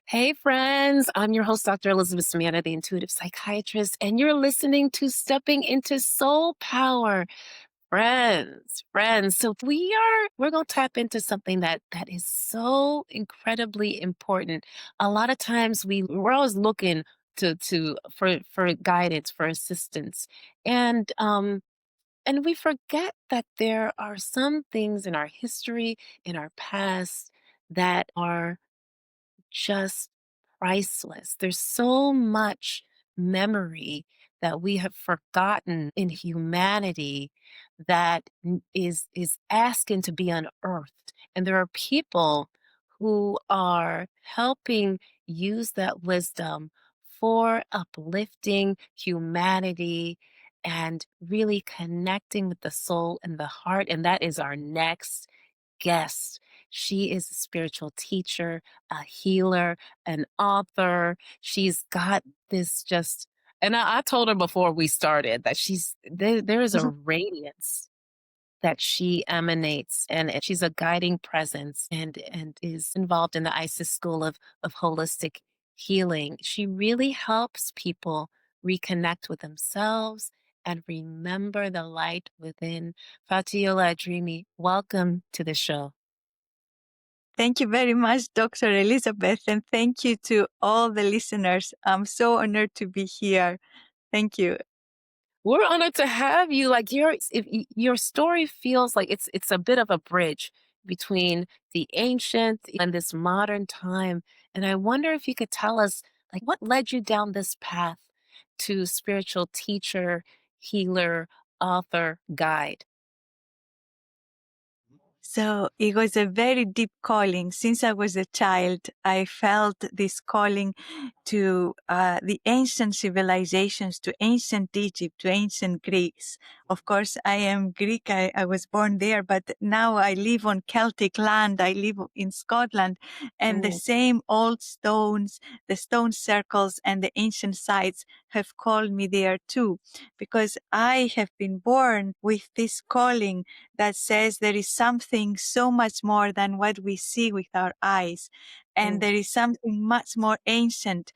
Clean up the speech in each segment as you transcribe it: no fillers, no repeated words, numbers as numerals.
Hey, friends. I'm your host, Dr. Elizabeth Ssemanda, the intuitive psychiatrist, and you're listening to Stepping into Soul Power. Friends. So we're going to tap into something that is so incredibly important. A lot of times we're always looking for guidance, for assistance. And we forget that there are some things in our history, in our past that are just priceless. There's so much memory that we have forgotten in humanity that is asking to be unearthed. And there are people who are helping use that wisdom for uplifting humanity and really connecting with the soul and the heart. And that is our next guest. She is a spiritual teacher, a healer, an author. She's got this just, and I told her before we started that there is a radiance that she emanates, and she's a guiding presence and is involved in the ISIS School of Holistic Healing. She really helps people reconnect with themselves and remember the light within. Fotoula Adrimi, welcome to the show. Thank you very much, Dr. Elizabeth, and thank you to all the listeners. I'm so honored to be here. Thank you. We're honored to have you. Like your story feels like it's a bit of a bridge between the ancient and this modern time. And I wonder if you could tell us like what led you down this path to spiritual teacher, healer, author, guide. So it was a very deep calling. Since I was a child, I felt this calling to the ancient civilizations, to ancient Egypt, to ancient Greece. Of course, I am Greek. I was born there, but now I live on Celtic land. I live in Scotland, and the Mm, same old stones, the stone circles, and the ancient sites have called me there too, because I have been born with this calling that says there is something so much more than what we see with our eyes. And mm, there is something much more ancient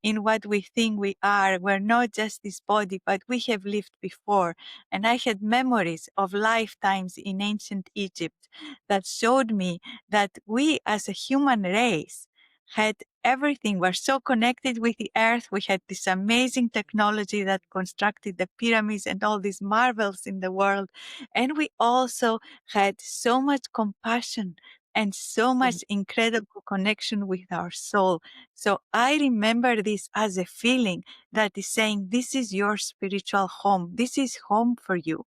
in what we think we are. We're not just this body, but we have lived before. And I had memories of lifetimes in ancient Egypt that showed me that we as a human race had everything. We're so connected with the earth. We had this amazing technology that constructed the pyramids and all these marvels in the world. And we also had so much compassion and so mm, much incredible connection with our soul. So I remember this as a feeling that is saying, this is your spiritual home. This is home for you.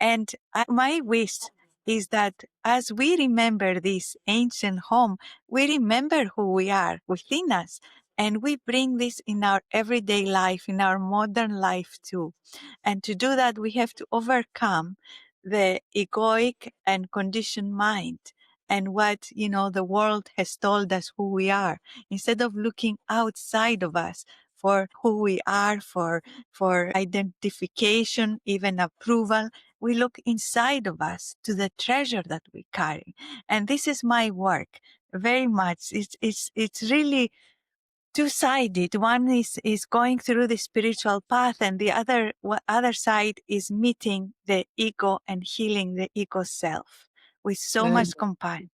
And my wish is that as we remember this ancient home, we remember who we are within us. And we bring this in our everyday life, in our modern life too. And to do that, we have to overcome the egoic and conditioned mind and what, the world has told us who we are. Instead of looking outside of us for who we are, for identification, even approval, we look inside of us to the treasure that we carry. And this is my work very much. It's really two-sided. One is going through the spiritual path, and the other side is meeting the ego and healing the ego self with so mm. much compassion.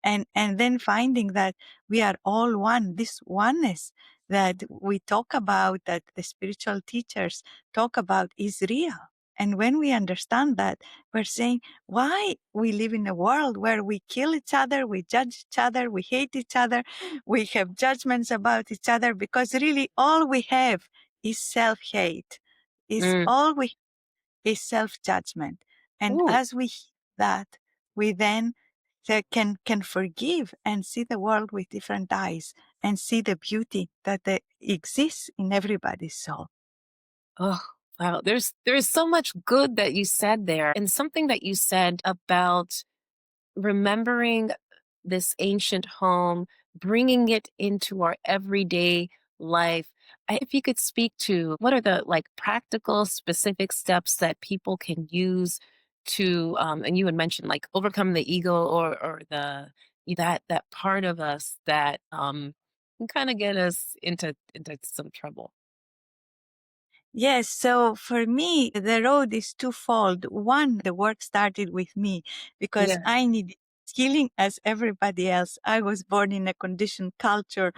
And then finding that we are all one, this oneness that we talk about, that the spiritual teachers talk about, is real. And when we understand that, we're saying, why we live in a world where we kill each other, we judge each other, we hate each other, we have judgments about each other, because really all we have is self-hate, is Mm. all we is self-judgment. And Ooh. as we heal that, we then can forgive and see the world with different eyes and see the beauty that exists in everybody's soul. Oh, wow. There's so much good that you said there, and something that you said about remembering this ancient home, bringing it into our everyday life. If you could speak to what are the like practical, specific steps that people can use to, and you had mentioned like overcome the ego or the that part of us that can kind of get us into some trouble. Yes, so for me, the road is twofold. One, the work started with me because Yeah. I need healing as everybody else. I was born in a conditioned culture.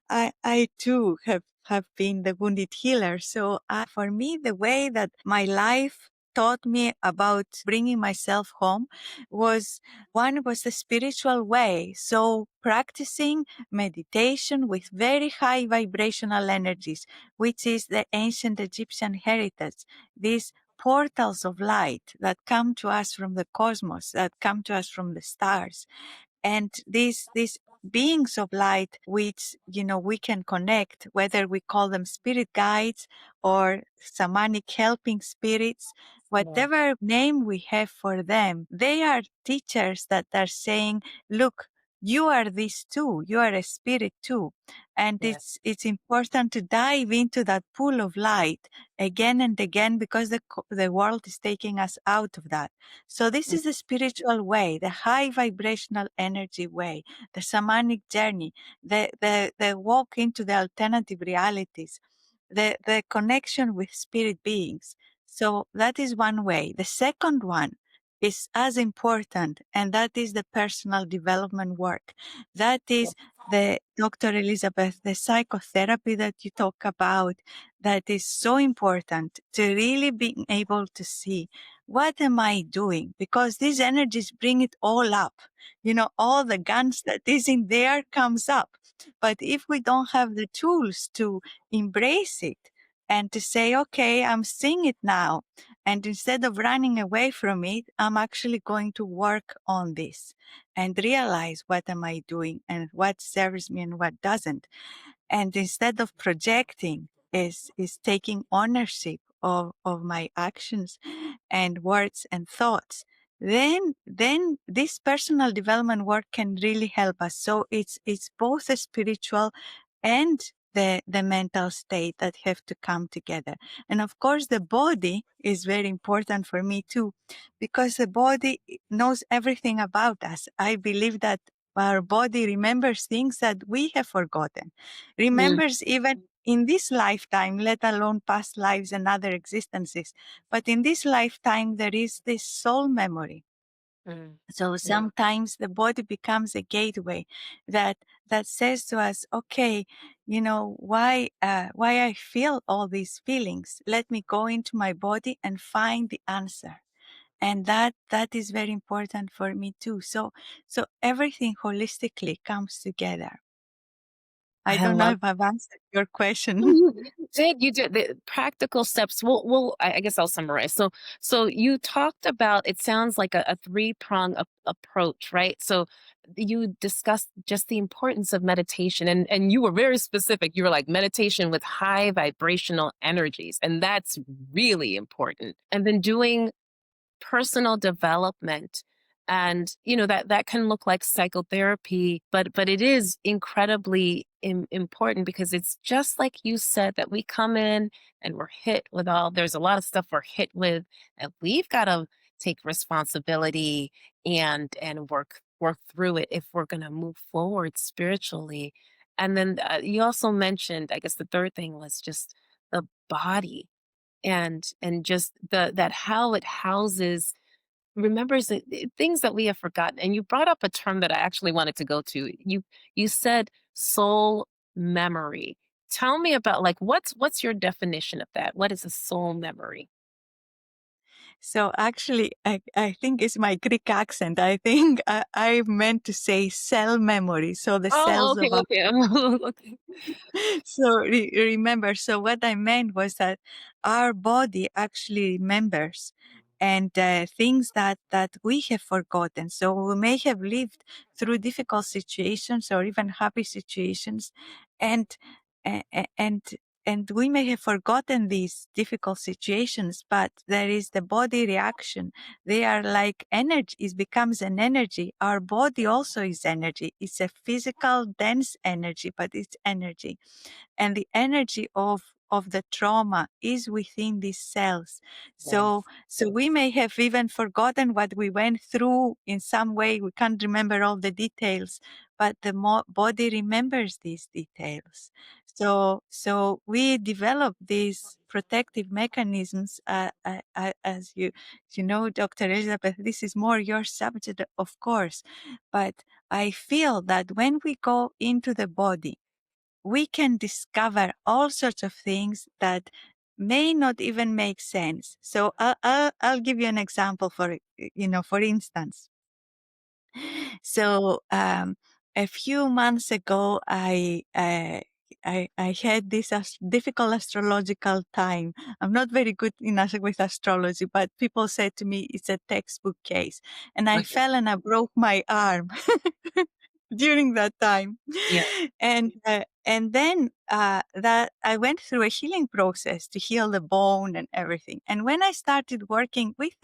I too have been the wounded healer. So for me, the way that my life taught me about bringing myself home was one was the spiritual way. So practicing meditation with very high vibrational energies, which is the ancient Egyptian heritage, these portals of light that come to us from the cosmos, that come to us from the stars. And these beings of light, which, you know, we can connect, whether we call them spirit guides or shamanic helping spirits, Yeah. whatever name we have for them, they are teachers that are saying, look, you are this too. You are a spirit too. And Yeah. it's important to dive into that pool of light again and again because the world is taking us out of that. So this Mm. is the spiritual way, the high vibrational energy way, the shamanic journey, the walk into the alternative realities, the connection with spirit beings. So that is one way. The second one is as important, and that is the personal development work. That is the Dr. Elizabeth, the psychotherapy that you talk about, that is so important to really being able to see what am I doing? Because these energies bring it all up. You know, all the guns that is in there comes up. But if we don't have the tools to embrace it and to say, okay, I'm seeing it now. And instead of running away from it, I'm actually going to work on this and realize what am I doing and what serves me and what doesn't. And instead of projecting, is taking ownership of my actions and words and thoughts. Then this personal development work can really help us. So it's both a spiritual and the mental state that have to come together. And of course the body is very important for me too, because the body knows everything about us. I believe that our body remembers things that we have forgotten, Mm. remembers even in this lifetime, let alone past lives and other existences. But in this lifetime, there is this soul memory. Mm. So sometimes the body becomes a gateway that says to us, okay, you know, why I feel all these feelings. Let me go into my body and find the answer. And that is very important for me too. So everything holistically comes together. I I don't know love. if I've answered your Oh, question. you did, you did. The practical steps. Well, I guess I'll summarize. So you talked about, it sounds like a three-prong approach, right? So you discussed just the importance of meditation, and you were very specific. You were like meditation with high vibrational energies, and that's really important. And then doing personal development, and that can look like psychotherapy, but it is incredibly important, because it's just like you said, that we come in and we're hit with all there's a lot of stuff we're hit with, and we've got to take responsibility and work through it if we're going to move forward spiritually. And then you also mentioned, I guess the third thing was just the body, and just that how it houses, remembers things that we have forgotten. And you brought up a term that I actually wanted to go to. You said soul memory. Tell me about, like, what's your definition of that? What is a soul memory? So actually, I think it's my Greek accent. I think I meant to say cell memory. So the Oh, cells okay, of our okay. Okay. so remember, so what I meant was that our body actually remembers and things that we have forgotten. So we may have lived through difficult situations or even happy situations, and and and we may have forgotten these difficult situations, but there is the body reaction. They are like energy. It becomes an energy. Our body also is energy. It's a physical dense energy, but it's energy, and the energy of the trauma is within these cells. So Yes. so we may have even forgotten what we went through in some way. We can't remember all the details, but the body remembers these details. So we develop these protective mechanisms. As you know, Dr. Elizabeth, this is more your subject, of course, but I feel that when we go into the body, we can discover all sorts of things that may not even make sense. So I'll give you an example. For instance, so a few months ago, I had this difficult astrological time. I'm not very good with astrology, but people said to me it's a textbook case, and I Okay. fell and I broke my arm during that time. Yeah. And then that I went through a healing process to heal the bone and everything. And when I started working with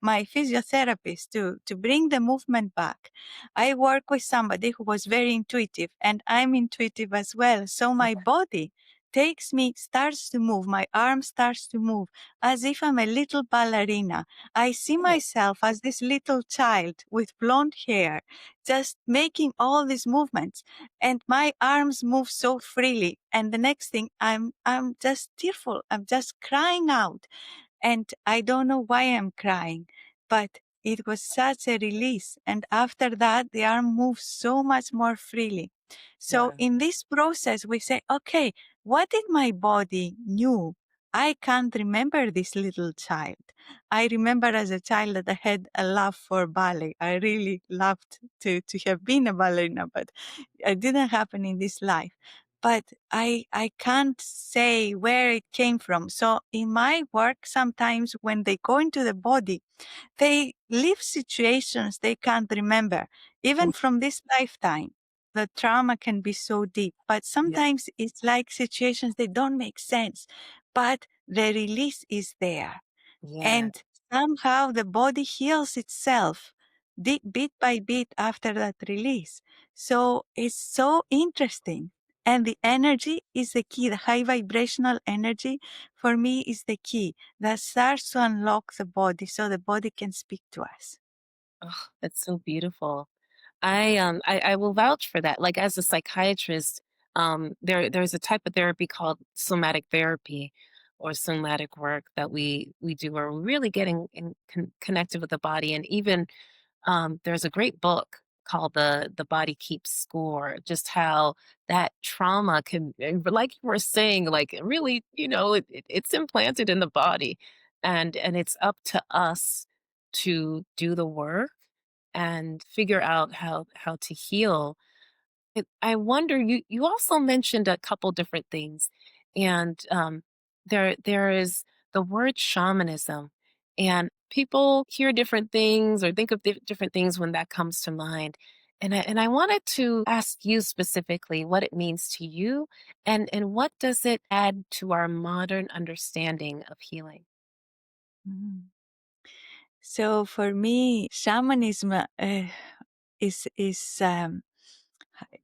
my physiotherapist to bring the movement back, I work with somebody who was very intuitive, and I'm intuitive as well. So my body takes me, starts to move, my arm starts to move as if I'm a little ballerina. I see Oh, myself as this little child with blonde hair, just making all these movements, and my arms move so freely. And the next thing, I'm just tearful. I'm just crying out, and I don't know why I'm crying, but it was such a release. And after that, the arm moves so much more freely. So wow. in this process, we say, okay, what did my body knew? I can't remember this little child. I remember as a child that I had a love for ballet. I really loved to have been a ballerina, but it didn't happen in this life. But I can't say where it came from. So in my work, sometimes when they go into the body, they live situations they can't remember, even Mm, from this lifetime. The trauma can be so deep, but yeah. sometimes it's like situations they don't make sense, but the release is there. Yeah. And somehow the body heals itself bit by bit after that release. So it's so interesting. And the energy is the key. The high vibrational energy for me is the key that starts to unlock the body so the body can speak to us. Oh, that's so beautiful. I will vouch for that. Like as a psychiatrist, there's a type of therapy called somatic therapy or somatic work that we do where we're really getting connected with the body. And even there's a great book called the Body Keeps Score, just how that trauma can, like you were saying, like really, it's implanted in the body, and it's up to us to do the work and figure out how to heal. I wonder, you also mentioned a couple different things, and there is the word shamanism, and people hear different things or think of different things when that comes to mind. And I wanted to ask you specifically what it means to you, and what does it add to our modern understanding of healing? Mhm. So for me, shamanism is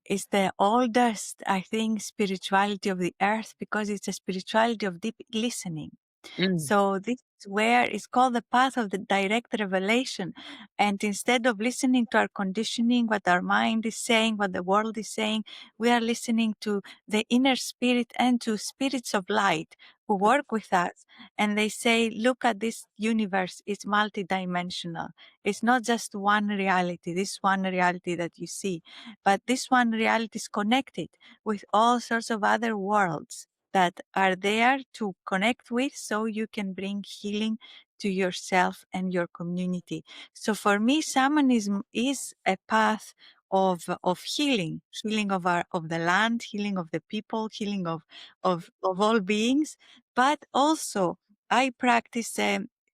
is the oldest, I think, spirituality of the earth because it's a spirituality of deep listening. Mm, So this is where it's called the path of the direct revelation. And instead of listening to our conditioning, what our mind is saying, what the world is saying, we are listening to the inner spirit and to spirits of light who work with us. And they say, look at this universe. It's multidimensional. It's not just one reality, this one reality that you see, but this one reality is connected with all sorts of other worlds that are there to connect with so you can bring healing to yourself and your community. So for me, shamanism is a path of healing, healing of the land, healing of the people, healing of all beings. But also I practice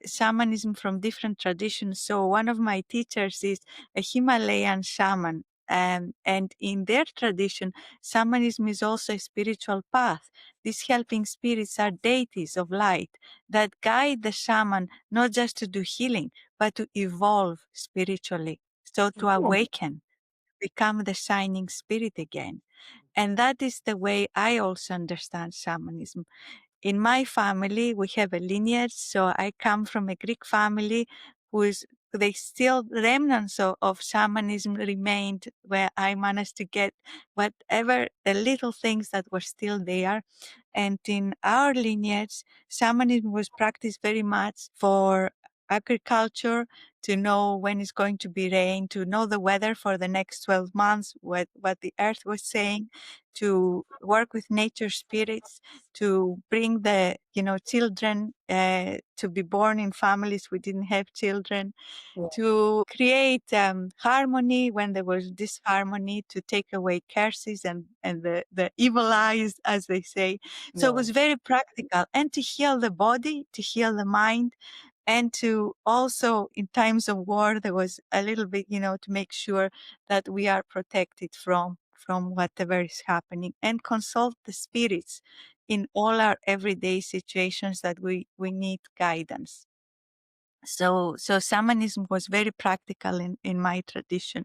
shamanism from different traditions. So one of my teachers is a Himalayan shaman, And in their tradition, shamanism is also a spiritual path. These helping spirits are deities of light that guide the shaman not just to do healing, but to evolve spiritually. So to Oh, awaken, become the shining spirit again. And that is the way I also understand shamanism. In my family, we have a lineage. So I come from a Greek family who is, they still, remnants of shamanism remained, where I managed to get whatever the little things that were still there. And in our lineage, shamanism was practiced very much for agriculture, to know when it's going to be rain, to know the weather for the next 12 months, what the earth was saying, to work with nature spirits, to bring the, children to be born in families we didn't have children, yeah, to create harmony when there was disharmony, to take away curses and the evil eyes, as they say. So it yeah, was very practical, and to heal the body, to heal the mind, and to also, in times of war, there was a little bit, to make sure that we are protected from whatever is happening, and consult the spirits in all our everyday situations that we need guidance. So shamanism was very practical in my tradition,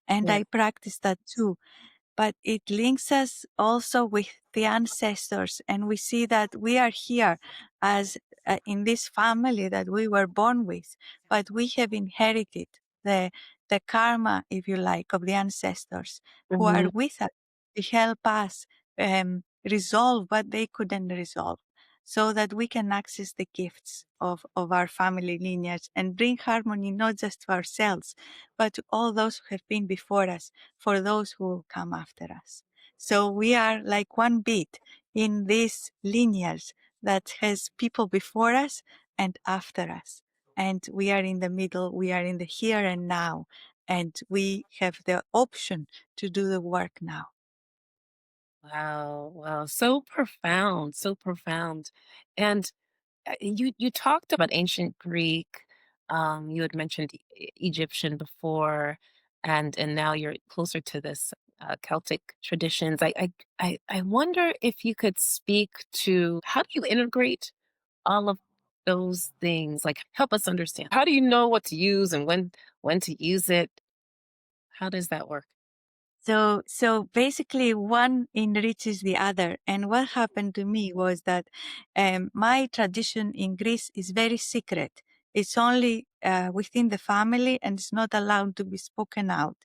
and yeah. I practiced that too. But it links us also with the ancestors, and we see that we are here as in this family that we were born with, but we have inherited the the karma, if you like, of the ancestors who are Mhm. with us to help us resolve what they couldn't resolve, so that we can access the gifts of our family lineage and bring harmony not just to ourselves, but to all those who have been before us, for those who will come after us. So we are like one bit in this lineage that has people before us and after us. And we are in the middle, we are in the here and now, and we have the option to do the work now. Wow, wow, so profound, so profound. And you talked about ancient Greek. You had mentioned Egyptian before, and now you're closer to this Celtic traditions. I wonder if you could speak to how do you integrate all of those things? Like, help us understand. How do you know what to use and when to use it? How does that work? So basically, one enriches the other. And what happened to me was that my tradition in Greece is very secret. It's only within the family, and it's not allowed to be spoken out.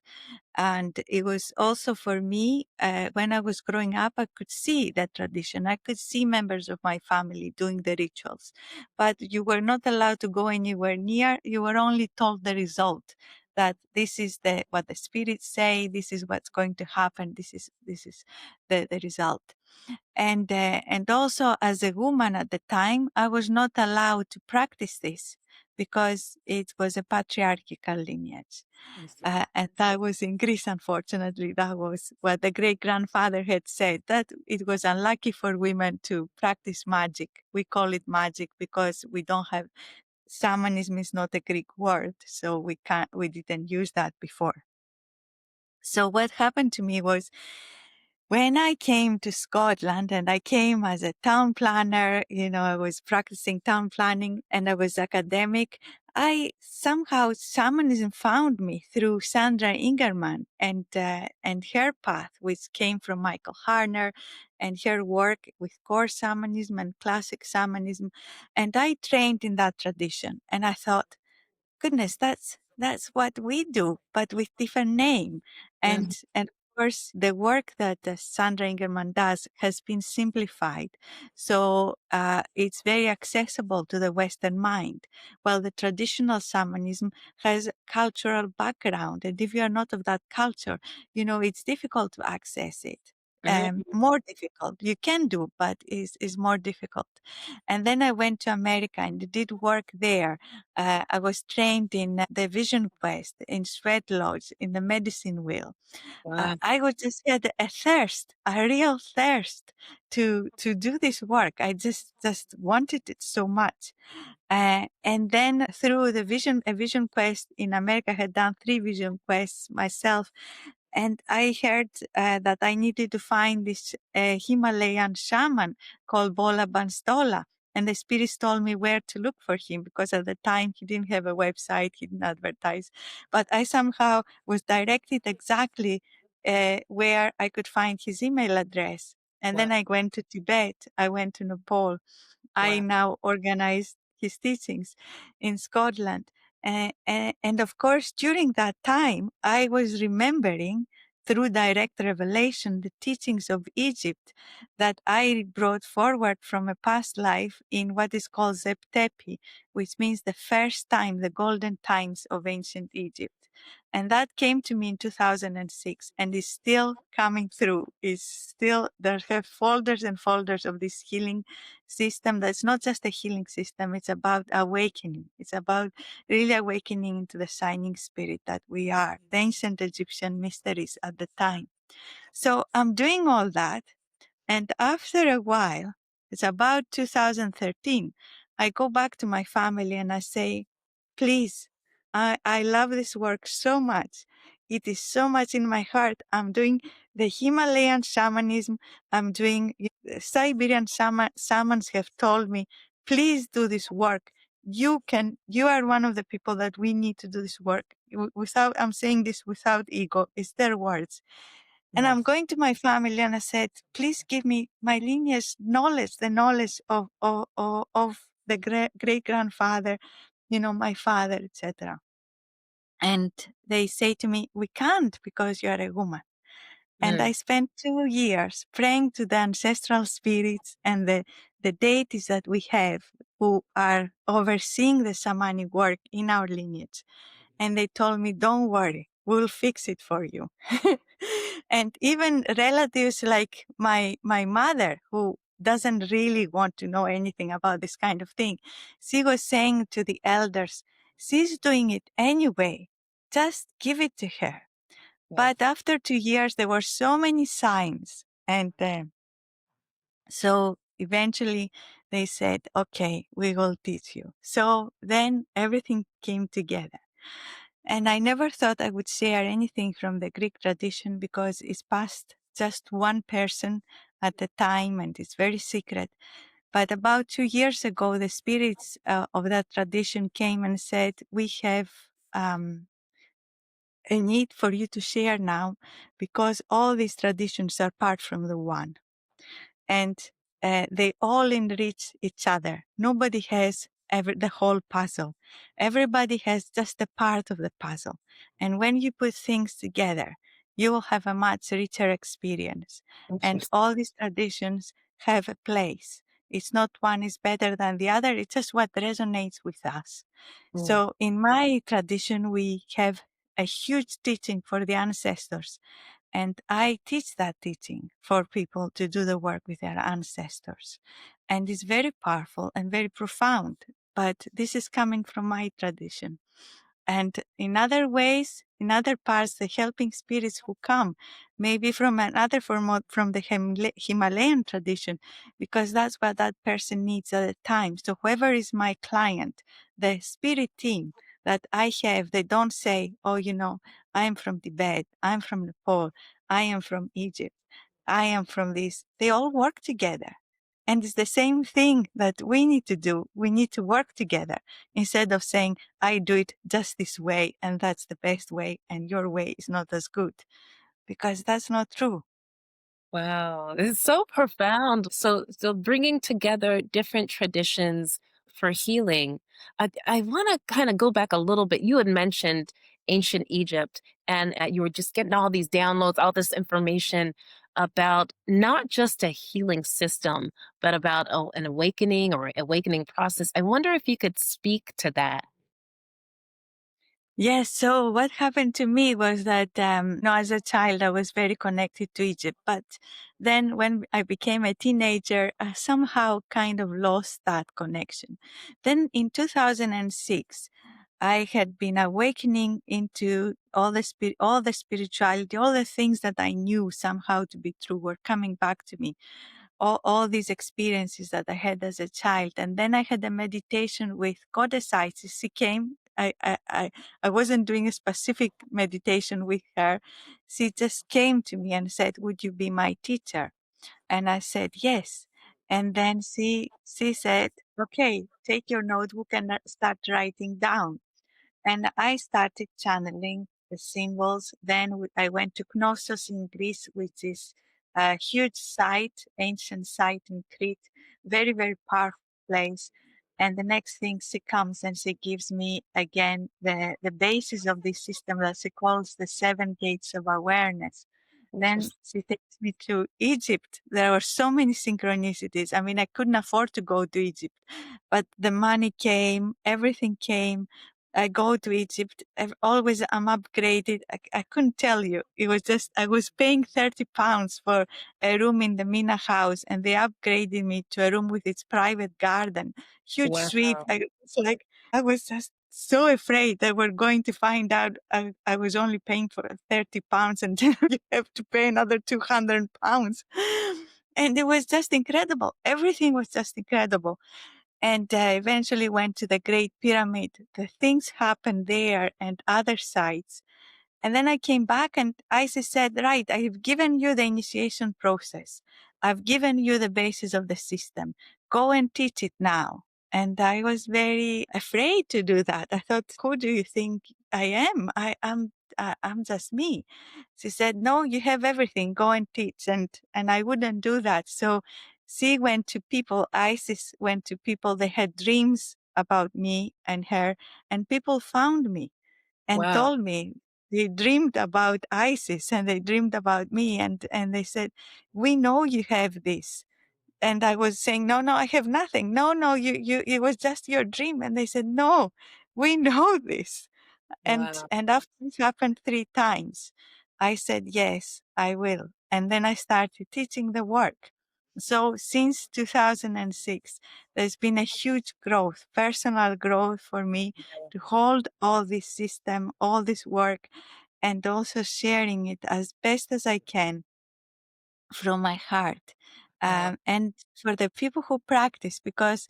And it was also for me, when I was growing up, I could see that tradition. I could see members of my family doing the rituals, but you were not allowed to go anywhere near. You were only told the result, that this is what the spirits say. This is what's going to happen. This is the result. And also, as a woman at the time, I was not allowed to practice this because it was a patriarchal lineage. I see. And I was in Greece, unfortunately. That was what the great grandfather had said, that it was unlucky for women to practice magic. We call it magic because we don't have, shamanism is not a Greek word. So we didn't use that before. So what happened to me was, when I came to Scotland, and I came as a town planner, I was practicing town planning and I was academic. I somehow, shamanism found me through Sandra Ingerman and her path, which came from Michael Harner, and her work with core shamanism and classic shamanism. And I trained in that tradition, and I thought, goodness, that's what we do, but with different name. Mhm. And of course, the work that Sandra Ingerman does has been simplified, so it's very accessible to the Western mind. While the traditional shamanism has cultural background, and if you are not of that culture, it's difficult to access it. Mhm. More difficult. You can do, but is more difficult. And then I went to America and did work there. I was trained in the Vision Quest, in Sweat Lodge, in the medicine wheel. Wow. I was just had a thirst, a real thirst to do this work. I just wanted it so much. And then through a Vision Quest in America, I had done 3 Vision Quests myself. And I heard that I needed to find this Himalayan shaman called Bola Banstola. And the spirits told me where to look for him because at the time he didn't have a website, he didn't advertise. But I somehow was directed exactly where I could find his email address. And Wow. then I went to Tibet, I went to Nepal. I Wow. now organize his teachings in Scotland. And of course, during that time, I was remembering through direct revelation the teachings of Egypt that I brought forward from a past life in what is called Zeptepi, which means the first time, the golden times of ancient Egypt. And that came to me in 2006 and is still coming through. Is still, there have folders and folders of this healing system that's not just a healing system, it's about awakening. It's about really awakening into the shining spirit that we are, the ancient Egyptian mysteries at the time. So I'm doing all that. And after a while, it's about 2013, I go back to my family and I say, please, I love this work so much. It is so much in my heart. I'm doing the Himalayan shamanism. I'm doing Siberian shamans have told me, please do this work. You are one of the people that we need to do this work. Without, I'm saying this without ego. It's their words. And I'm Yes. going to my family and I said, please give me my lineage knowledge, the knowledge of the great grandfather, my father, etc. And they say to me, we can't because you are a woman. And I Mm. spent 2 years praying to the ancestral spirits and the deities that we have who are overseeing the shamanic work in our lineage. And they told me, don't worry, we'll fix it for you. And even relatives like my mother, who doesn't really want to know anything about this kind of thing, she was saying to the elders, she's doing it anyway. Just give it to her. Yes. But after 2 years, there were so many signs. And so eventually they said, okay, we will teach you. So then everything came together. And I never thought I would share anything from the Greek tradition because it's past just one person at a time and it's very secret. But about 2 years ago, the spirits of that tradition came and said, we have a need for you to share now because all these traditions are part from the one. And they all enrich each other. Nobody has the whole puzzle. Everybody has just a part of the puzzle. And when you put things together, you will have a much richer experience. And Interesting. all these traditions have a place. It's not one is better than the other. It's just what resonates with us. Mm. So in my tradition, we have a huge teaching for the ancestors. And I teach that teaching for people to do the work with their ancestors. And it's very powerful and very profound. But this is coming from my tradition. And in other ways, in other parts, the helping spirits who come, maybe from another form from the Himalayan tradition, because that's what that person needs at the time. So whoever is my client, the spirit team that I have, they don't say, oh, I'm from Tibet, I'm from Nepal, I am from Egypt, I am from this. They all work together. And it's the same thing that we need to do. We need to work together instead of saying, I do it just this way and that's the best way and your way is not as good, because that's not true. Wow, it's so profound. So bringing together different traditions for healing. I want to kind of go back a little bit. You had mentioned ancient Egypt, and you were just getting all these downloads, all this information about not just a healing system, but about an awakening or awakening process. I wonder if you could speak to that. Yes. So what happened to me was that, as a child, I was very connected to Egypt. But then when I became a teenager, I somehow kind of lost that connection. Then in 2006, I had been awakening into all the spirituality, all the things that I knew somehow to be true were coming back to me. All these experiences that I had as a child. And then I had a meditation with goddess Isis. She came I wasn't doing a specific meditation with her. She just came to me and said, "Would you be my teacher?" And I said, "Yes." And then she said, "Okay, take your notebook and start writing down." And I started channeling the symbols. Then I went to Knossos in Greece, which is a huge site, ancient site in Crete, very, very powerful place. And the next thing she comes and she gives me again the basis of this system that she calls the seven gates of awareness. Then Interesting. she takes me to Egypt. There were so many synchronicities. I mean, I couldn't afford to go to Egypt, but the money came, everything came. I go to Egypt. Always I'm upgraded. I couldn't tell you. It was just I was paying £30 for a room in the Mina house, and they upgraded me to a room with its private garden, huge suite. Wow. It's like I was just so afraid that we're going to find out I was only paying for £30, and then you have to pay another £200. And it was just incredible. Everything was just incredible, and eventually went to the Great Pyramid. The things happened there and other sites. And then I came back and Isis said, "Right, I have given you the initiation process. I've given you the basis of the system. Go and teach it now." And I was very afraid to do that. I thought, who do you think I am? I'm just me. She said, "No, you have everything. Go and teach." And I wouldn't do that. So she went to people, Isis went to people, they had dreams about me and her, and people found me and Wow. told me they dreamed about Isis and they dreamed about me, and they said, "We know you have this." And I was saying, "No, no, I have nothing. No, no, you it was just your dream." And they said, "No, we know this." Wow. And after this happened 3 times, I said, "Yes, I will." And then I started teaching the work. So since 2006, there's been a huge growth, personal growth for me to hold all this system, all this work, and also sharing it as best as I can from my heart. Wow. And for the people who practice, because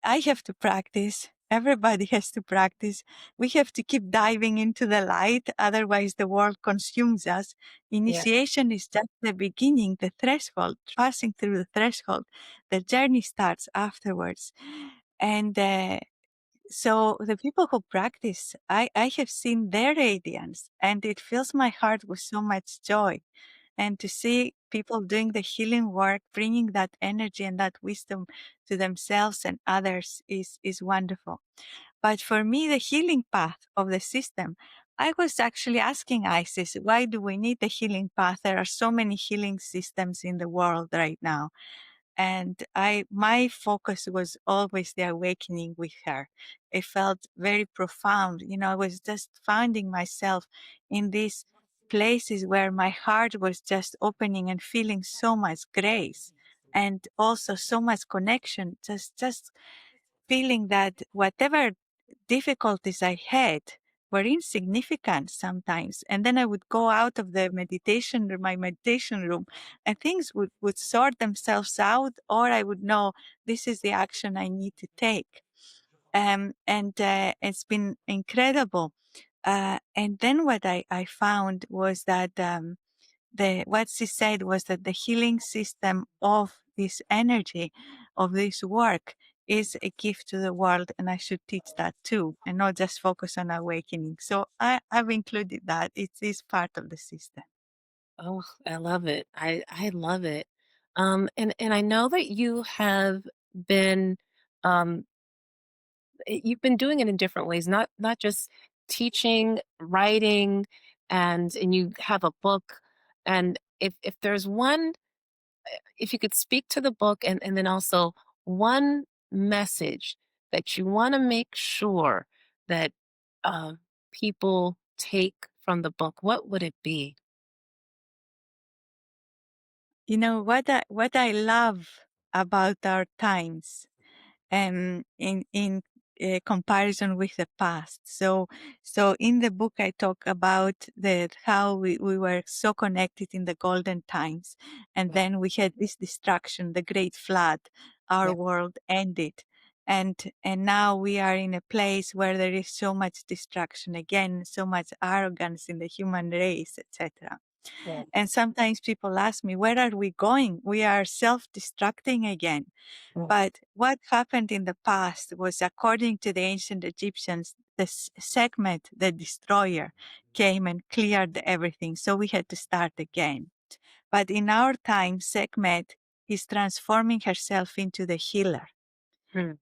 I have to practice. Everybody has to practice. We have to keep diving into the light, otherwise, the world consumes us. Yeah. Initiation is just the beginning, the threshold, passing through the threshold. The journey starts afterwards. And so, the people who practice, I have seen their radiance, and it fills my heart with so much joy. And to see people doing the healing work, bringing that energy and that wisdom to themselves and others is wonderful. But for me, the healing path of the system, I was actually asking Isis, why do we need the healing path? There are so many healing systems in the world right now. And my focus was always the awakening with her. It felt very profound. You know, I was just finding myself in these places where my heart was just opening and feeling so much grace and also so much connection, just feeling that whatever difficulties I had were insignificant sometimes. And then I would go out of the meditation room, my meditation room, and things would sort themselves out, or I would know this is the action I need to take. And it's been incredible. And then what I found was that what she said was that the healing system of this energy, of this work, is a gift to the world, and I should teach that too, and not just focus on awakening. So I've included that. It is part of the system. Oh, I love it. I love it. And I know that you have been um you've been doing it in different ways, not just teaching, writing, and you have a book. And if there's one, if you could speak to the book, and then also one message that you want to make sure that uh, people take from the book, what would it be? You know what I love about our times, in comparison with the past. So in the book I talk about the how we were so connected in the golden times, and Yeah, then we had this destruction, the great flood. Our yeah, world ended, And now we are in a place where there is so much distraction again, so much arrogance in the human race, etc. Yeah. And sometimes people ask me, where are we going? We are self-destructing again. Mm, But what happened in the past was, according to the ancient Egyptians, the Sekhmet, the destroyer, came and cleared everything. So we had to start again. But in our time, Sekhmet is transforming herself into the healer. mm,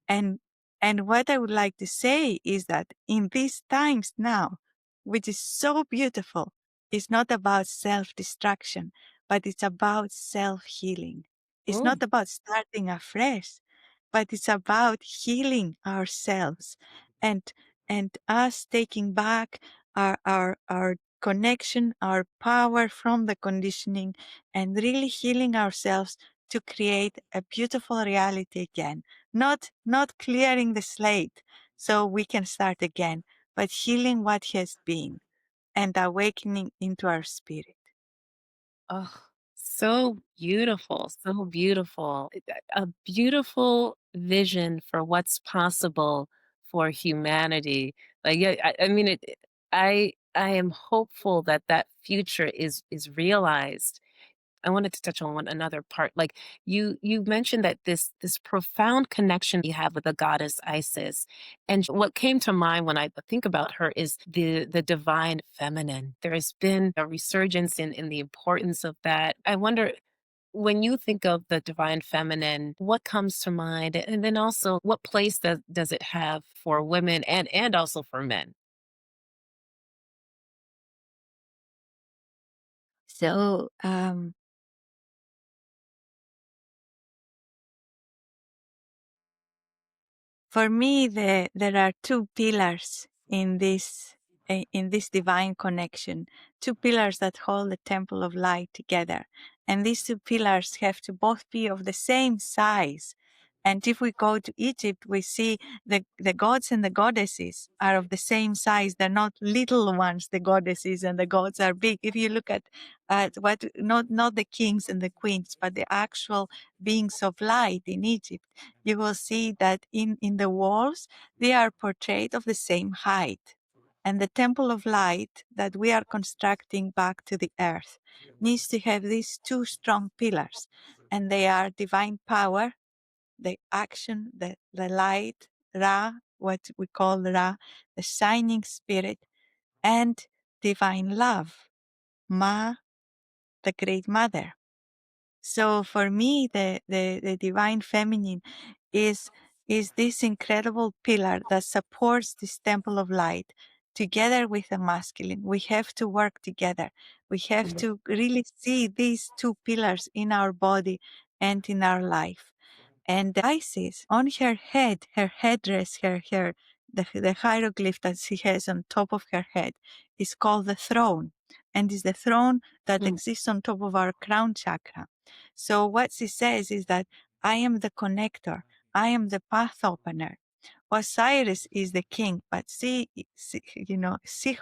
And what I would like to say is that in these times now, which is so beautiful, it's not about self-destruction, but it's about self-healing. It's mm. not about starting afresh, but it's about healing ourselves and us taking back our connection, our power from the conditioning, and really healing ourselves to create a beautiful reality again. Not clearing the slate so we can start again, but healing what has been and awakening into our spirit. Oh, so beautiful, so beautiful. A beautiful vision for what's possible for humanity. Like, yeah, I mean, I am hopeful that that future is realized. I wanted to touch on another part. Like you mentioned that this profound connection you have with the goddess Isis, and what came to mind when I think about her is the divine feminine. There has been a resurgence in the importance of that. I wonder, when you think of the divine feminine, what comes to mind, and then also what place does it have for women and also for men? So for me, there are two pillars in this divine connection, two pillars that hold the temple of light together. And these two pillars have to both be of the same size. And if we go to Egypt, we see the gods and the goddesses are of the same size. They're not little ones, the goddesses and the gods are big. If you look at what not the kings and the queens, but the actual beings of light in Egypt, you will see that in the walls, they are portrayed of the same height. And the temple of light that we are constructing back to the earth needs to have these two strong pillars. And they are divine power, the action, the light, Ra, what we call Ra, the shining spirit, and divine love, Ma, the great mother. So for me, the divine feminine is this incredible pillar that supports this temple of light together with the masculine. We have to work together. We have Mhm. to really see these two pillars in our body and in our life. And Isis, on her head, her headdress, the hieroglyph that she has on top of her head is called the throne, and is the throne that Mm, exists on top of our crown chakra. So what she says is that I am the connector, I am the path opener. Osiris is the king, but she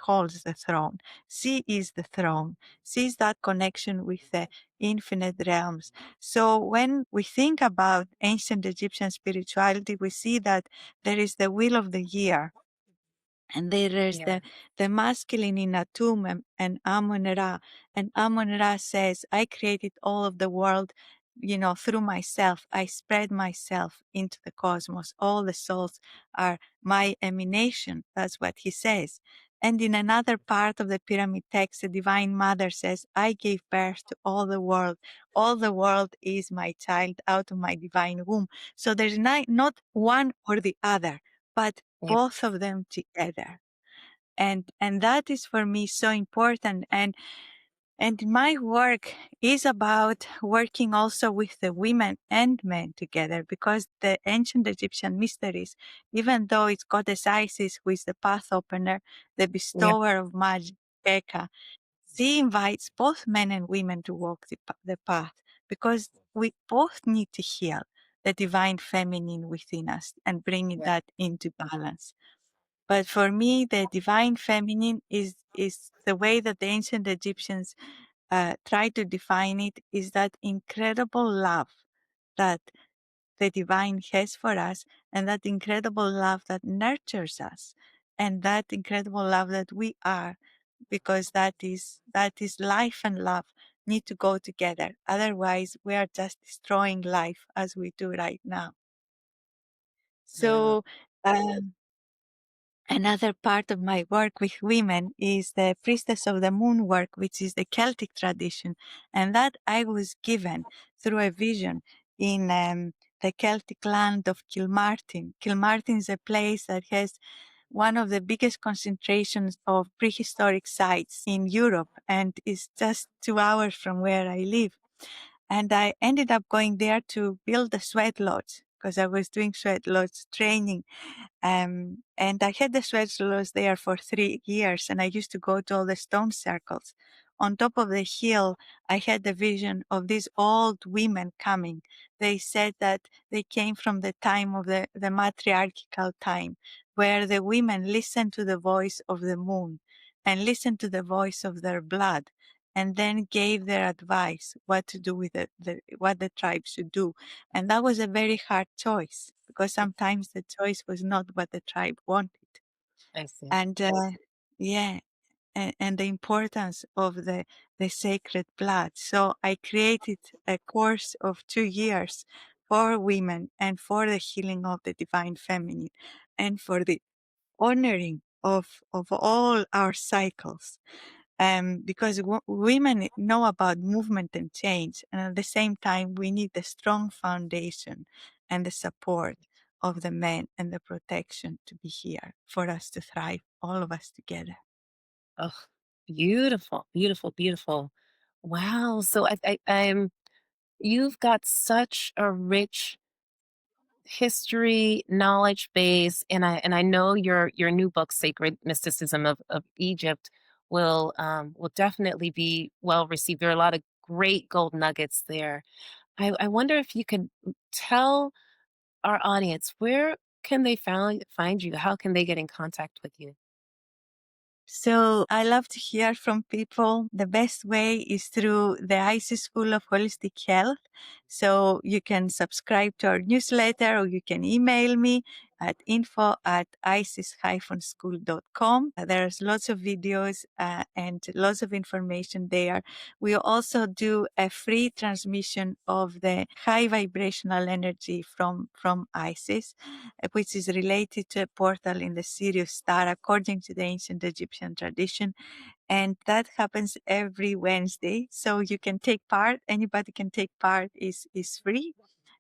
holds the throne. She is the throne. She is that connection with the infinite realms. So when we think about ancient Egyptian spirituality, we see that there is the wheel of the year, and there is yeah. the masculine in Atum and Amun-Ra. And Amun-Ra says, I created all of the world, through myself. I spread myself into the cosmos. All the souls are my emanation. That's what he says. And in another part of the pyramid text, the Divine Mother says, I gave birth to all the world. All the world is my child out of my divine womb. So there's not one or the other, but Yeah. both of them together. And that is for me so important. And my work is about working also with the women and men together, because the ancient Egyptian mysteries, even though it's goddess Isis who is the path opener, the Yeah. bestower of magic, Keka, she invites both men and women to walk the path, because we both need to heal the divine feminine within us and bring Yeah. that into balance. But for me, the divine feminine is the way that the ancient Egyptians try to define it, is that incredible love that the divine has for us, and that incredible love that nurtures us, and that incredible love that we are, because that is life and love need to go together. Otherwise, we are just destroying life as we do right now. Wow. So, um, another part of my work with women is the Priestess of the Moon work, which is the Celtic tradition. And that I was given through a vision in the Celtic land of Kilmartin. Kilmartin is a place that has one of the biggest concentrations of prehistoric sites in Europe and is just 2 hours from where I live. And I ended up going there to build a sweat lodge because I was doing sweat lodge training, and I had the sweatshirts there for 3 years, and I used to go to all the stone circles. On top of the hill, I had the vision of these old women coming. They said that they came from the time of the matriarchal time, where the women listened to the voice of the moon and listened to the voice of their blood, and then gave their advice what to do with what the tribe should do. And that was a very hard choice because sometimes the choice was not what the tribe wanted. I see. And yeah, and the importance of the sacred blood. So I created a course of 2 years for women and for the healing of the divine feminine and for the honoring of all our cycles, because women know about movement and change, and at the same time, we need the strong foundation and the support of the men and the protection to be here for us to thrive, all of us together. Oh, beautiful, beautiful, beautiful. Wow. So I'm you've got such a rich history knowledge base, and I know your new book, Sacred Mysticism of Egypt, will definitely be well received. There are a lot of great gold nuggets there. I wonder if you could tell our audience, where can they find you? How can they get in contact with you? So I love to hear from people. The best way is through the ICES School of Holistic Health. So you can subscribe to our newsletter or you can email me at info@ices-school.com. There's lots of videos and lots of information there. We also do a free transmission of the high vibrational energy from ISIS, which is related to a portal in the Sirius star according to the ancient Egyptian tradition. And that happens every Wednesday. So you can take part, anybody can take part, is free.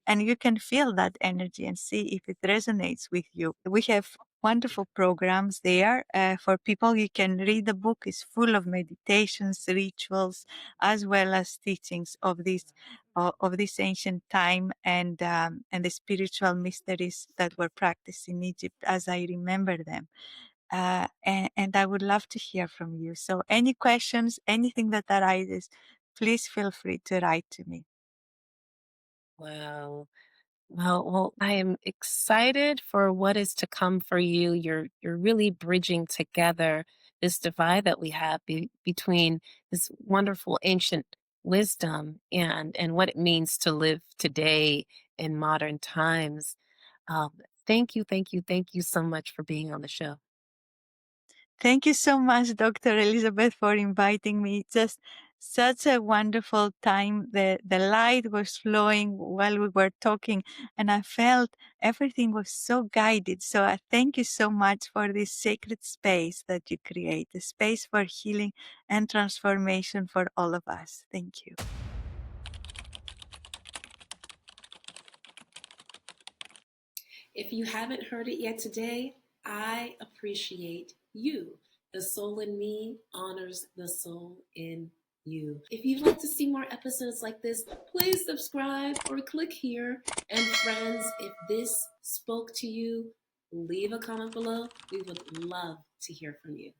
And you can feel that energy and see if it resonates with you. We have wonderful programs there for people. You can read the book. It's full of meditations, rituals, as well as teachings of this ancient time and the spiritual mysteries that were practiced in Egypt as I remember them. And I would love to hear from you. So any questions, anything that arises, please feel free to write to me. Wow. Well, I am excited for what is to come for you. You're really bridging together this divide that we have between this wonderful ancient wisdom and what it means to live today in modern times. Thank you, thank you, thank you so much for being on the show. Thank you so much, Dr. Elizabeth, for inviting me. Just such a wonderful time. The light was flowing while we were talking, and I felt everything was so guided. So I thank you so much for this sacred space that you create, a space for healing and transformation for all of us. Thank you. If you haven't heard it yet today, I appreciate you. The soul in me honors the soul in you. If you'd like to see more episodes like this, please subscribe or click here. And friends, if this spoke to you, leave a comment below. We would love to hear from you.